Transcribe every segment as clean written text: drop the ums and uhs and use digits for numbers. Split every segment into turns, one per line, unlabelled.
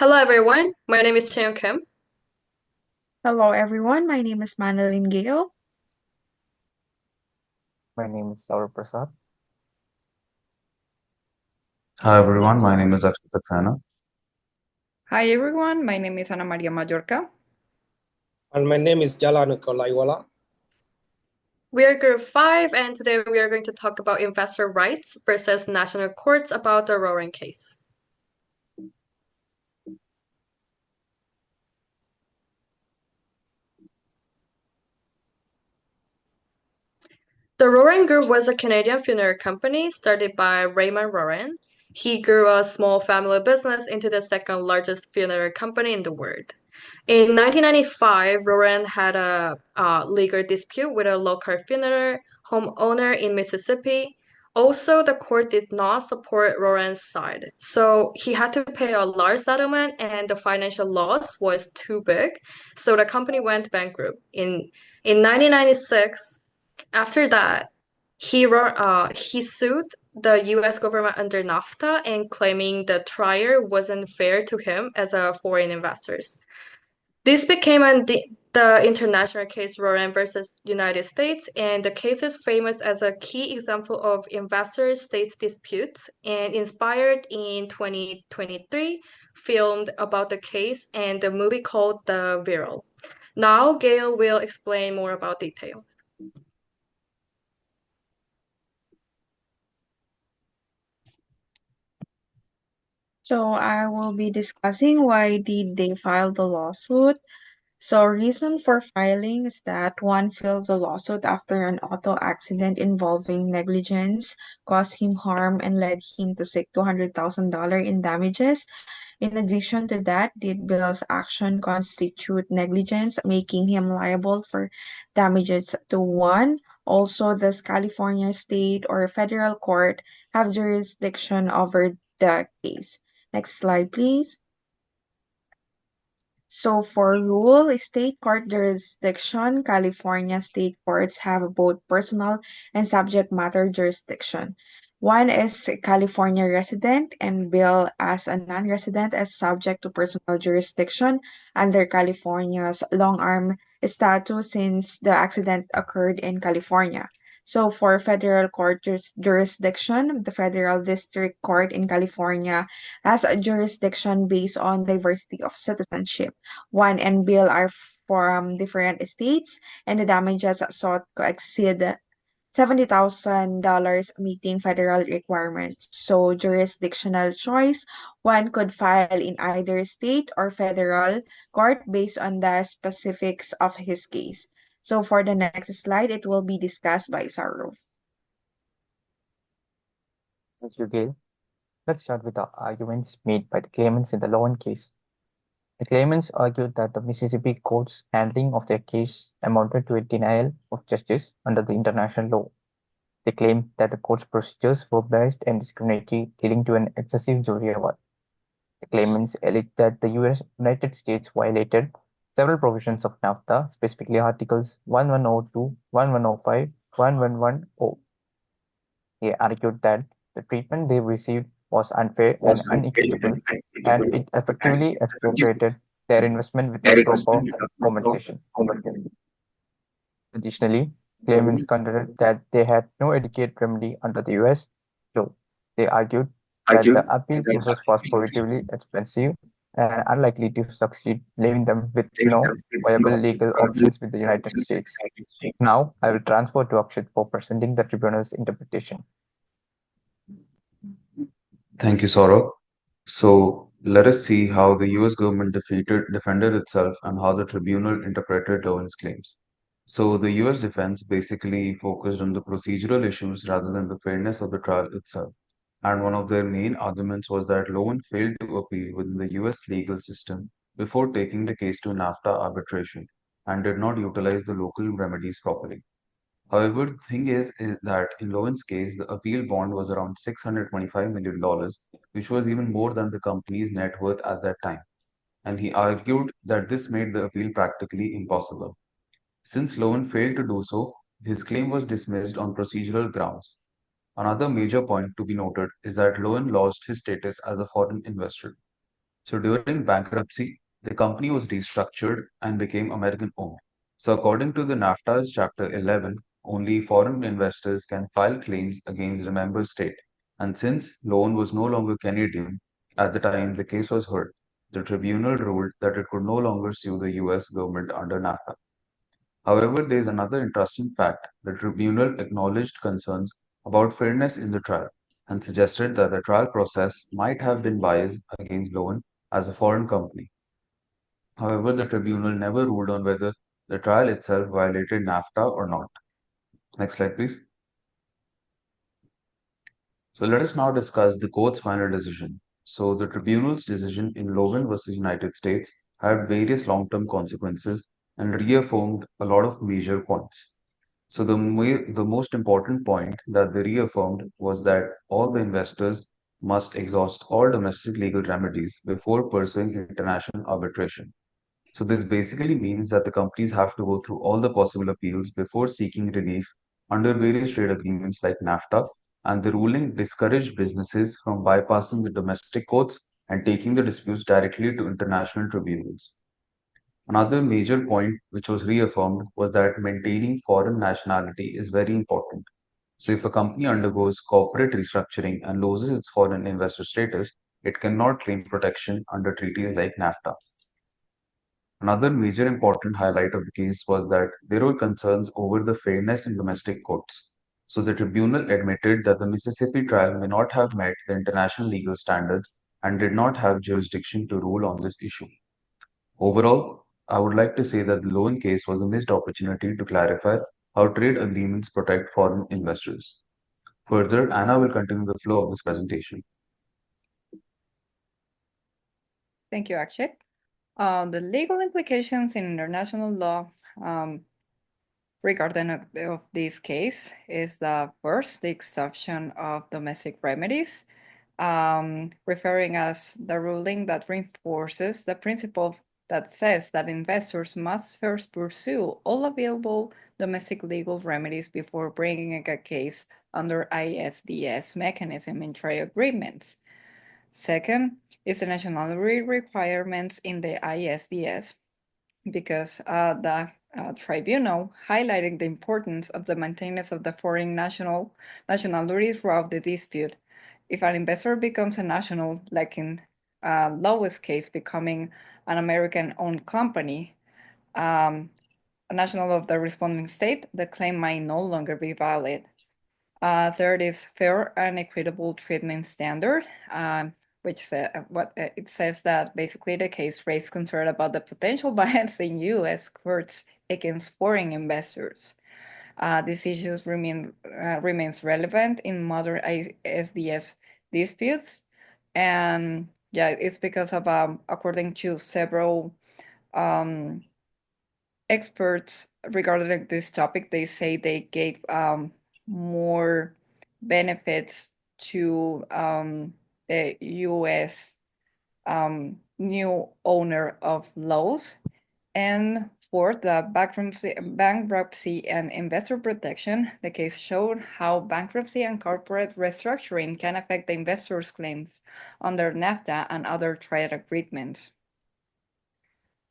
Hello everyone, my name is Taeyong Kim.
Hello, everyone. My name is Manalyn Gale.
My name is Saurabh Prasad.
Hi everyone, my name is Akshay Saxena.
Hi everyone, my name is Ana Maria Mallorca.
And my name is Jalanu Kolaiwala.
We are Group 5 and today we are going to talk about investor rights versus national courts about the Roaring case. The Roaring Group was a Canadian funeral company started by Raymond Roaring. He grew a small family business into the second largest funeral company in the world. In 1995, Roran had a legal dispute with a local funeral homeowner in Mississippi. Also, the court did not support Roran's side, so he had to pay a large settlement, and the financial loss was too big, so the company went bankrupt. In 1996, after that, he sued the U.S. government under NAFTA and claiming the trial wasn't fair to him as a foreign investors. This became the international case Roran versus United States, and the case is famous as a key example of investor-states disputes and inspired in 2023 filmed about the case and the movie called The Viral. Now Gail will explain more about detail.
So I will be discussing why did they file the lawsuit. So reason for filing is that one filed the lawsuit after an auto accident involving negligence caused him harm and led him to seek $200,000 in damages. In addition to that, did Bill's action constitute negligence, making him liable for damages to one? Also, does California state or federal court have jurisdiction over the case? Next slide, please. So for rule, state court jurisdiction, California state courts have both personal and subject matter jurisdiction. One is a California resident and Bill as a non-resident is subject to personal jurisdiction under California's long-arm statute since the accident occurred in California. So for federal court jurisdiction, the Federal District Court in California has a jurisdiction based on diversity of citizenship. One and Bill are from different states, and the damages sought to exceed $70,000, meeting federal requirements. So, jurisdictional choice, one could file in either state or federal court based on the specifics of his case. So, for the next slide, it will be discussed by Saurav.
Thank you, Gail. Let's start with the arguments made by the claimants in the Lowen case. The claimants argued that the Mississippi court's handling of their case amounted to a denial of justice under the international law. They claimed that the court's procedures were biased and discriminatory, leading to an excessive jury award. The claimants alleged that the United States violated several provisions of NAFTA, specifically Articles 1102, 1105, 1110. They argued that the treatment they received was unfair and unequitable, and it effectively expropriated their investment without proper compensation. Additionally, claimants contended that they had no adequate remedy under the US law. They argued that the appeal process was prohibitively expensive and unlikely to succeed, leaving them with no viable legal options with the United States. Now, I will transfer to Akshat for presenting the tribunal's interpretation.
Thank you, Saurabh. So let us see how the US government defended itself and how the tribunal interpreted Lowen's claims. So the US defense basically focused on the procedural issues rather than the fairness of the trial itself. And one of their main arguments was that Lowen failed to appeal within the US legal system before taking the case to NAFTA arbitration and did not utilize the local remedies properly. However, the thing is that in Lowen's case, the appeal bond was around $625 million, which was even more than the company's net worth at that time. And he argued that this made the appeal practically impossible. Since Lowen failed to do so, his claim was dismissed on procedural grounds. Another major point to be noted is that Lowen lost his status as a foreign investor. So during bankruptcy, the company was restructured and became American owned. So according to the NAFTA's Chapter 11, only foreign investors can file claims against the member state. And since loan was no longer Canadian at the time the case was heard, the tribunal ruled that it could no longer sue the US government under NAFTA. However, there is another interesting fact. The tribunal acknowledged concerns about fairness in the trial and suggested that the trial process might have been biased against Lowen as a foreign company. However, the tribunal never ruled on whether the trial itself violated NAFTA or not. Next slide, please. So let us now discuss the court's final decision. So the tribunal's decision in Lowen versus United States had various long-term consequences and reaffirmed a lot of major points. So the most important point that they reaffirmed was that all the investors must exhaust all domestic legal remedies before pursuing international arbitration. So this basically means that the companies have to go through all the possible appeals before seeking relief under various trade agreements like NAFTA, and the ruling discouraged businesses from bypassing the domestic courts and taking the disputes directly to international tribunals. Another major point which was reaffirmed was that maintaining foreign nationality is very important. So, if a company undergoes corporate restructuring and loses its foreign investor status, it cannot claim protection under treaties like NAFTA. Another major important highlight of the case was that there were concerns over the fairness in domestic courts. So, the tribunal admitted that the Mississippi trial may not have met the international legal standards and did not have jurisdiction to rule on this issue. Overall, I would like to say that the loan case was a missed opportunity to clarify how trade agreements protect foreign investors. Further, Anna will continue the flow of this presentation.
Thank you, Akshay. The legal implications in international law regarding of this case is the first, the exception of domestic remedies, referring as the ruling that reinforces the principle that says that investors must first pursue all available domestic legal remedies before bringing a case under ISDS mechanism in trade agreements. Second is the nationality requirements in the ISDS, because the tribunal highlighting the importance of the maintenance of the foreign nationality throughout the dispute. If an investor becomes a national, like in Lowe's case, becoming an American-owned company, a national of the responding state, the claim might no longer be valid. Third is fair and equitable treatment standard, which it says that basically the case raised concern about the potential bias in U.S. courts against foreign investors. These issues remains relevant in modern ISDS disputes, and yeah, it's because of according to several experts regarding this topic, they say they gave more benefits to the U.S. New owner of Lowe's. And fourth, the bankruptcy and investor protection. The case showed how bankruptcy and corporate restructuring can affect the investors' claims under NAFTA and other trade agreements.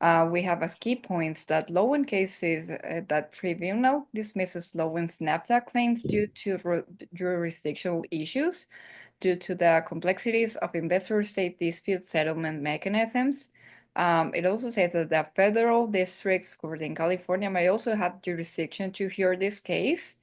We have as key points that Lowen cases that tribunal dismisses Lowen's NAFTA claims due to jurisdictional issues, due to the complexities of investor-state dispute settlement mechanisms. It also says that the federal district court in California may also have jurisdiction to hear this case,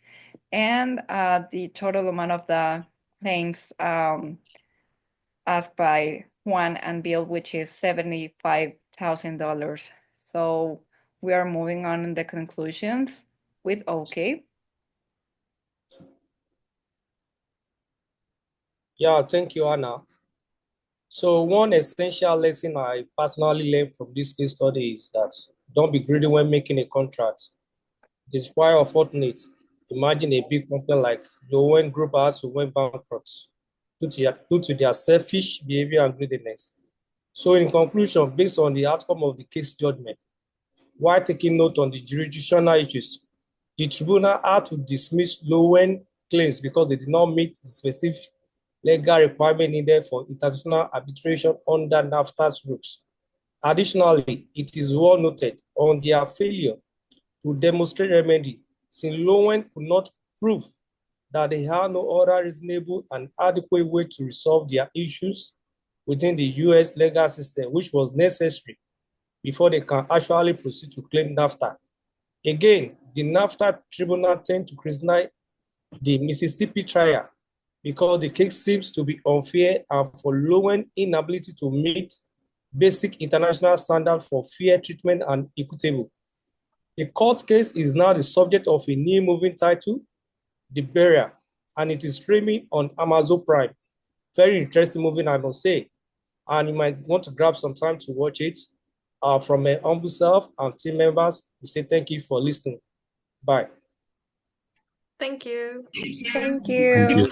and the total amount of the claims asked by Juan and Bill, which is $75,000. So we are moving on in the conclusions with OK.
Yeah, thank you, Anna. So one essential lesson I personally learned from this case study is that don't be greedy when making a contract. It is quite unfortunate. Imagine a big company like Lowen Group has went bankrupt due to their selfish behavior and greediness. So in conclusion, based on the outcome of the case judgment, while taking note on the jurisdictional issues, the tribunal had to dismiss Lowen claims because they did not meet the legal requirement needed for international arbitration under NAFTA's rules. Additionally, it is well noted on their failure to demonstrate remedy, since Lowen could not prove that they had no other reasonable and adequate way to resolve their issues within the US legal system, which was necessary before they can actually proceed to claim NAFTA. Again, the NAFTA tribunal tend to criticize the Mississippi trial because the case seems to be unfair and for Lowen inability to meet basic international standards for fair treatment and equitable. The court case is now the subject of a new moving title, The Burial, and it is streaming on Amazon Prime. Very interesting movie, I must say. And you might want to grab some time to watch it. From my humble self and team members, we say thank you for listening. Bye.
Thank you.
Thank
Thank
you.
you.